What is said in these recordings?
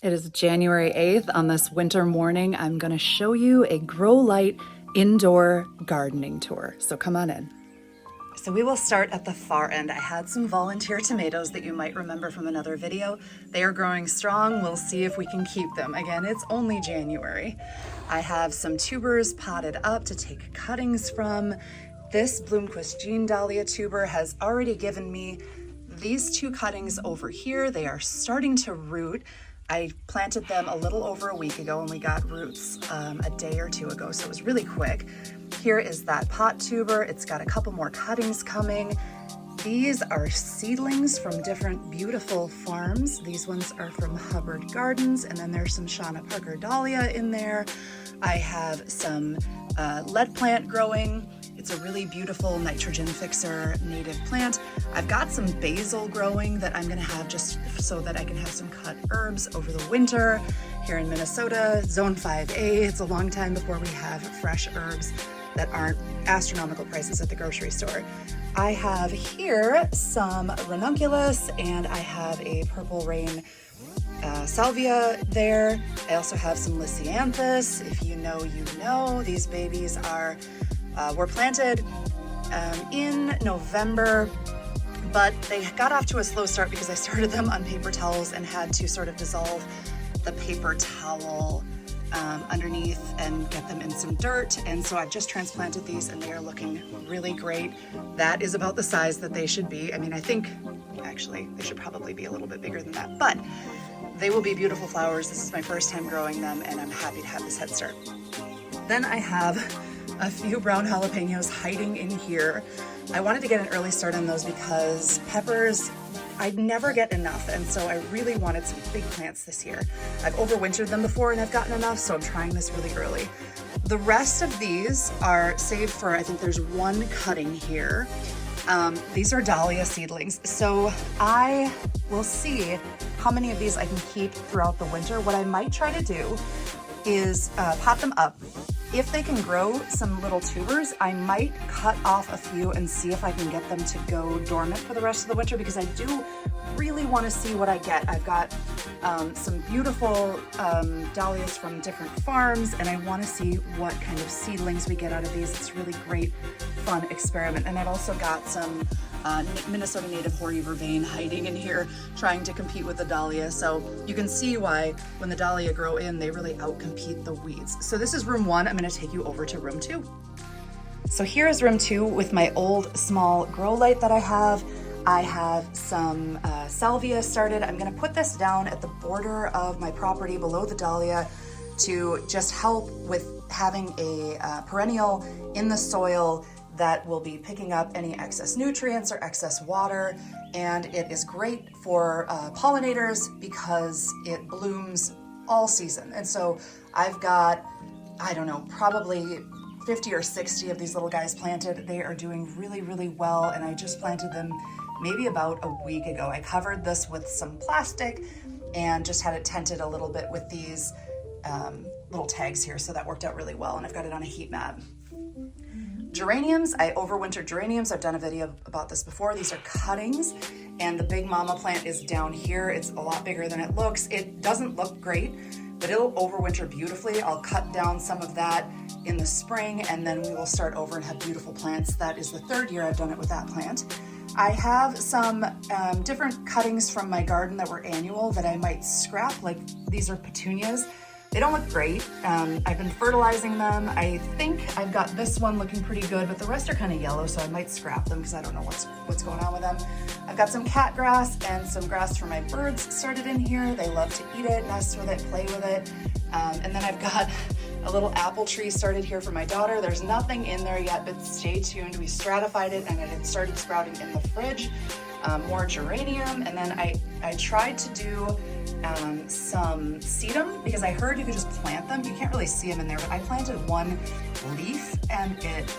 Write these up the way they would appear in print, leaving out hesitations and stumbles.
It is January 8th. On this winter morning, I'm going to show you a Grow Light indoor gardening tour. So come on in. So we will start at the far end. I had some volunteer tomatoes that you might remember from another video. They are growing strong. We'll see if we can keep them. Again, it's only January. I have some tubers potted up to take cuttings from. This Bloomquist Jean Dahlia tuber has already given me these two cuttings over here. They are starting to root. I planted them a little over a week ago and we got roots a day or two ago, so it was really quick. Here is that pot tuber. It's got a couple more cuttings coming. These are seedlings from different beautiful farms. These ones are from Hubbard Gardens, and then there's some Shauna Parker Dahlia in there. I have some lead plant growing. It's a really beautiful nitrogen fixer native plant. I've got some basil growing that I'm gonna have just so that I can have some cut herbs over the winter. Here in Minnesota, Zone 5A, it's a long time before we have fresh herbs that aren't astronomical prices at the grocery store. I have here some ranunculus and I have a purple rain salvia there. I also have some lisianthus. If you know, you know. These babies were planted in November, but they got off to a slow start because I started them on paper towels and had to sort of dissolve the paper towel underneath and get them in some dirt. And so I've just transplanted these and they are looking really great. That is about the size that they should be. I mean, I think actually they should probably be a little bit bigger than that, but they will be beautiful flowers. This is my first time growing them and I'm happy to have this head start. Then I have a few brown jalapenos hiding in here. I wanted to get an early start on those because peppers, I'd never get enough, and so I really wanted some big plants this year. I've overwintered them before and I've gotten enough, so I'm trying this really early. The rest of these are saved for, I think there's one cutting here. These are Dalia seedlings, so I will see how many of these I can keep throughout the winter. What I might try to do is pot them up. If they can grow some little tubers, I might cut off a few and see if I can get them to go dormant for the rest of the winter, because I do really want to see what I get. I've got some beautiful dahlias from different farms and I want to see what kind of seedlings we get out of these. It's a really great, fun experiment. And I've also got some Minnesota native hoary vervain hiding in here trying to compete with the dahlia. So you can see why when the dahlia grow in, they really outcompete the weeds. So this is room one. I'm going to take you over to room two. So here is room two with my old small grow light that I have. I have some salvia started. I'm going to put this down at the border of my property below the dahlia to just help with having a perennial in the soil that will be picking up any excess nutrients or excess water. And it is great for pollinators because it blooms all season. And so I've got, I don't know, probably 50 or 60 of these little guys planted. They are doing really, really well. And I just planted them maybe about a week ago. I covered this with some plastic and just had it tented a little bit with these little tags here. So that worked out really well. And I've got it on a heat mat. Geraniums, I overwintered geraniums. I've done a video about this before. These are cuttings and the big mama plant is down here. It's a lot bigger than it looks. It doesn't look great, but it'll overwinter beautifully. I'll cut down some of that in the spring and then we will start over and have beautiful plants. That is the third year I've done it with that plant. I have some different cuttings from my garden that were annual that I might scrap. Like these are petunias. They don't look great. I've been fertilizing them. I think I've got this one looking pretty good, but the rest are kind of yellow, so I might scrap them because I don't know what's going on with them. I've got some cat grass and some grass for my birds started in here. They love to eat it, nest with it, play with it. And then I've got a little apple tree started here for my daughter. There's nothing in there yet, but stay tuned. We stratified it and it had started sprouting in the fridge. More geranium, and then I tried to do some sedum because I heard you could just plant them. You can't really see them in there, but I planted one leaf and it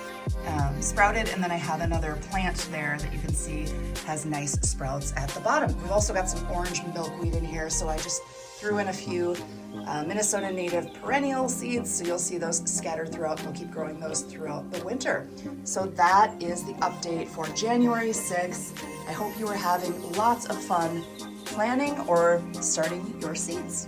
sprouted, and then I have another plant there that you can see has nice sprouts at the bottom. We've also got some orange milkweed in here, so I just threw in a few Minnesota native perennial seeds, so you'll see those scattered throughout. We'll keep growing those throughout the winter. So that is the update for January 6th. I hope you are having lots of fun planning or starting your seeds.